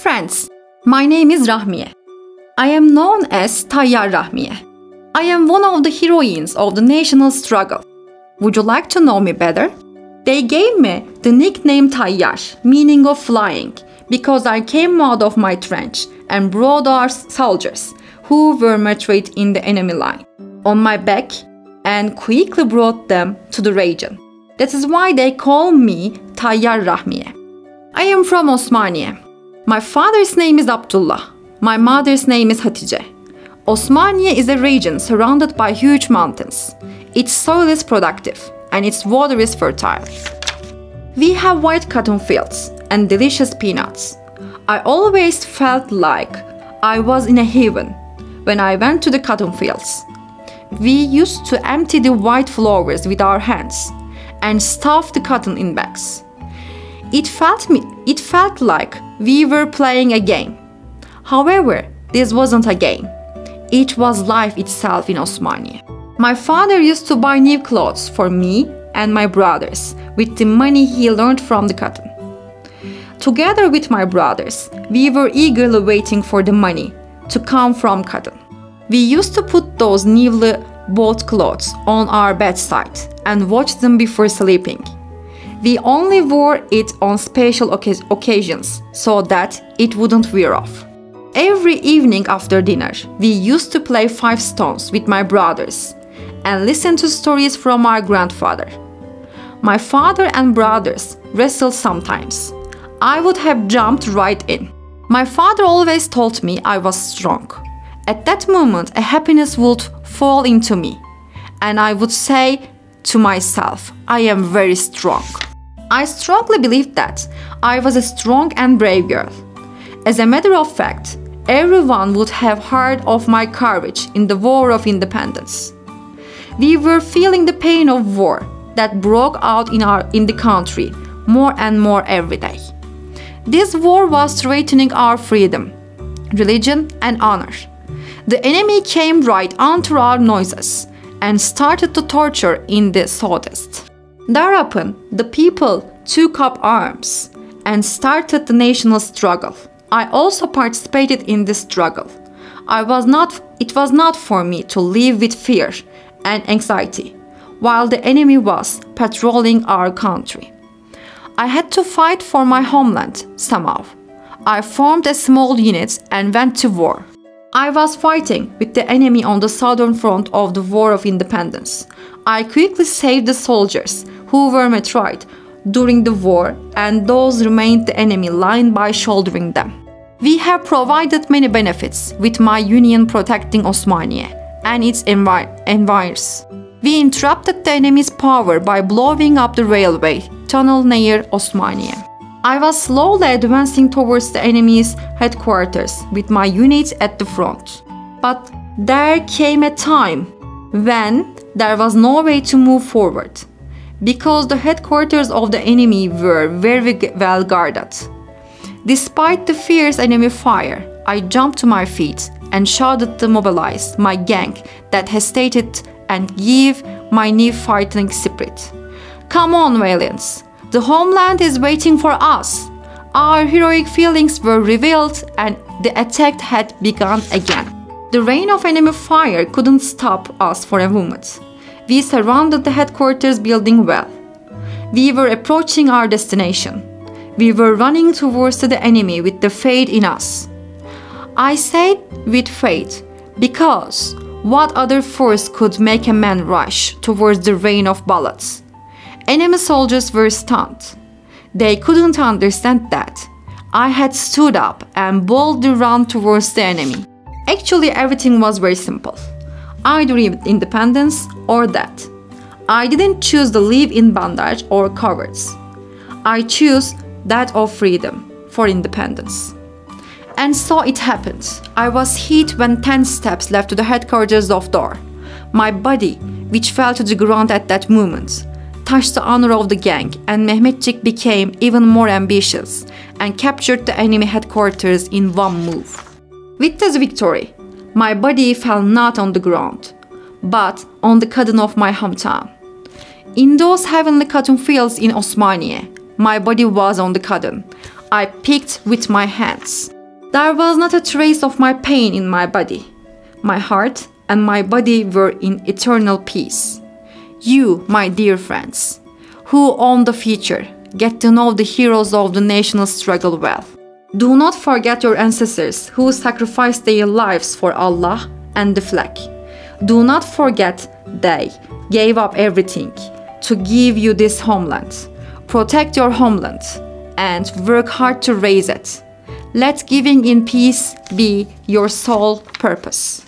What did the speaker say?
friends, my name is Rahmiye. I am known as Tayyar Rahmiye. I am one of the heroines of the national struggle. Would you like to know me better? They gave me the nickname Tayyar, meaning of flying, because I came out of my trench and brought our soldiers, who were massacred in the enemy line, on my back and quickly brought them to the region. That is why they call me Tayyar Rahmiye. I am from Osmaniye. My father's name is Abdullah. My mother's name is Hatice. Osmaniye is a region surrounded by huge mountains. Its soil is productive and its water is fertile. We have white cotton fields and delicious peanuts. I always felt like I was in a heaven when I went to the cotton fields. We used to empty the white flowers with our hands and stuff the cotton in bags. It felt like we were playing a game. However, this wasn't a game. It was life itself in Osmaniye. My father used to buy new clothes for me and my brothers with the money he learned from the cotton. Together with my brothers, we were eagerly waiting for the money to come from cotton. We used to put those newly bought clothes on our bedside and watch them before sleeping. We only wore it on special occasions so that it wouldn't wear off. Every evening after dinner, we used to play five stones with my brothers and listen to stories from our grandfather. My father and brothers wrestled sometimes. I would have jumped right in. My father always told me I was strong. At that moment, a happiness would fall into me, and I would say to myself, I am very strong. I strongly believed that I was a strong and brave girl. As a matter of fact, everyone would have heard of my courage in the War of Independence. We were feeling the pain of war that broke out in the country more and more every day. This war was threatening our freedom, religion, and honor. The enemy came right onto our noises and started to torture in the southeast. Thereupon, the people took up arms and started the national struggle. I also participated in this struggle. It was not for me to live with fear and anxiety while the enemy was patrolling our country. I had to fight for my homeland somehow. I formed a small unit and went to war. I was fighting with the enemy on the southern front of the War of Independence. I quickly saved the soldiers who were martyred during the war and those remained the enemy line by shouldering them. We have provided many benefits with my union protecting Osmaniye and its environs. We interrupted the enemy's power by blowing up the railway tunnel near Osmaniye. I was slowly advancing towards the enemy's headquarters with my units at the front. But there came a time when there was no way to move forward, because the headquarters of the enemy were very well guarded. Despite the fierce enemy fire, I jumped to my feet and shouted to mobilize my gang that hesitated and give my new fighting spirit. Come on, valiants! The homeland is waiting for us. Our heroic feelings were revealed and the attack had begun again. The rain of enemy fire couldn't stop us for a moment. We surrounded the headquarters building well. We were approaching our destination. We were running towards the enemy with the faith in us. I said with faith because what other force could make a man rush towards the rain of bullets? Enemy soldiers were stunned. They couldn't understand that I had stood up and boldly run towards the enemy. Actually, everything was very simple. Either independence or death. I didn't choose to live in bondage or cowards. I chose that of freedom for independence. And so it happened. I was hit when 10 steps left to the headquarters of door. My body, which fell to the ground at that moment, touched the honor of the gang, and Mehmetçik became even more ambitious and captured the enemy headquarters in one move. With this victory, my body fell not on the ground, but on the cotton of my hometown. In those heavenly cotton fields in Osmaniye, my body was on the cotton. I picked with my hands. There was not a trace of my pain in my body. My heart and my body were in eternal peace. You, my dear friends, who own the future, get to know the heroes of the national struggle well. Do not forget your ancestors who sacrificed their lives for Allah and the flag. Do not forget they gave up everything to give you this homeland. Protect your homeland and work hard to raise it. Let giving in peace be your sole purpose.